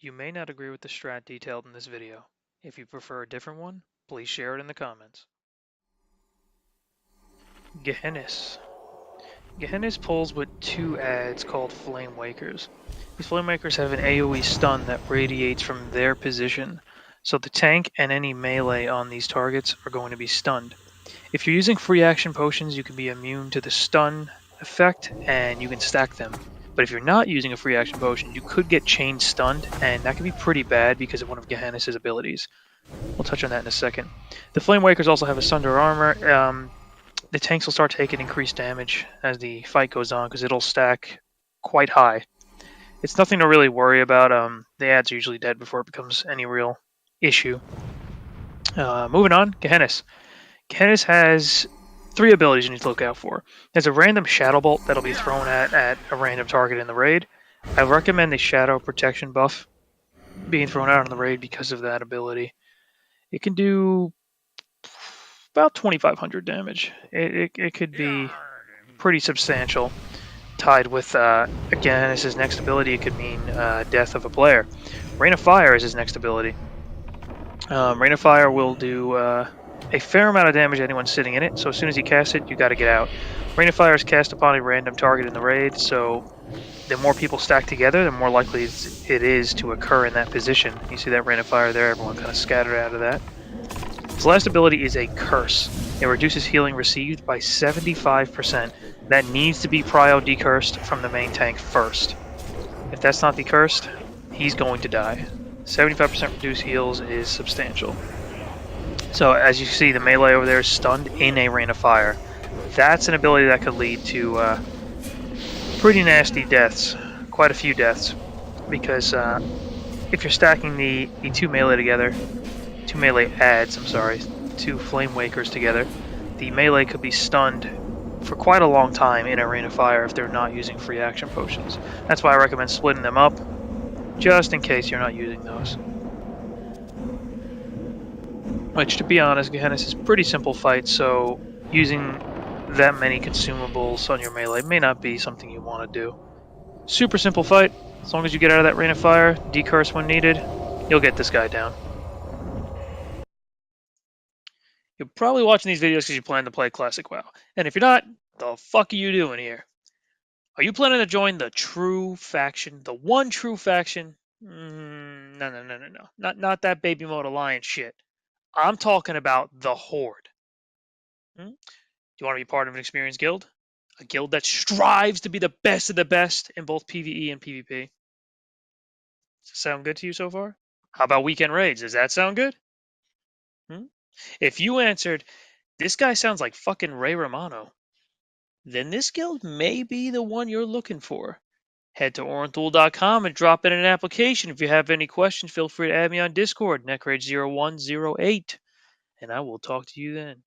You may not agree with the strat detailed in this video. If you prefer a different one, please share it in the comments. Gehennas. Gehennas pulls with two adds called Flame Wakers. These Flame Wakers have an AoE stun that radiates from their position, so the tank and any melee on these targets are going to be stunned. If you're using free action potions, you can be immune to the stun effect and you can stack them. But if you're not using a free action potion, you could get chain stunned, and that can be pretty bad because of one of Gehennas' abilities. We'll touch on that in a second. The Flame Wakers also have a Sunder Armor. The tanks will start taking increased damage as the fight goes on because it'll stack quite high. It's nothing to really worry about. The ads are usually dead before it becomes any real issue. Moving on, Gehennas. Gehennas has three abilities you need to look out for. There's a random Shadow Bolt that'll be thrown at a random target in the raid. I recommend the Shadow Protection buff being thrown out on the raid because of that ability. It can do about 2,500 damage. It could be pretty substantial. Tied with, again, as his next ability, it could mean death of a player. Rain of Fire is his next ability. Rain of Fire will do a fair amount of damage to anyone sitting in it, so as soon as you cast it, you gotta get out. Rain of Fire is cast upon a random target in the raid, so the more people stack together, the more likely it is to occur in that position. You see that Rain of Fire there, everyone kind of scattered out of that. His last ability is a Curse. It reduces healing received by 75%. That needs to be prio decursed from the main tank first. If that's not decursed, he's going to die. 75% reduced heals is substantial. So as you see, the melee over there is stunned in a Rain of Fire. That's an ability that could lead to pretty nasty deaths, quite a few deaths, because if you're stacking the two melee adds, two Flame Wakers together, the melee could be stunned for quite a long time in a Rain of Fire if they're not using free action potions. That's why I recommend splitting them up, just in case you're not using those. Which, to be honest, Gehennas is a pretty simple fight, so using that many consumables on your melee may not be something you want to do. Super simple fight. As long as you get out of that Rain of Fire, decurse when needed, you'll get this guy down. You're probably watching these videos because you plan to play Classic WoW. And if you're not, the fuck are you doing here? Are you planning to join the true faction? The one true faction? No. Not that Baby Mode Alliance shit. I'm talking about the Horde. Do you want to be part of an experienced guild? A guild that strives to be the best of the best in both PvE and PvP? Does that sound good to you so far? How about weekend raids? Does that sound good? If you answered, this guy sounds like fucking Ray Romano, then this guild may be the one you're looking for. Head to Oran'Thul.com and drop in an application. If you have any questions, feel free to add me on Discord, Nekrage0108, and I will talk to you then.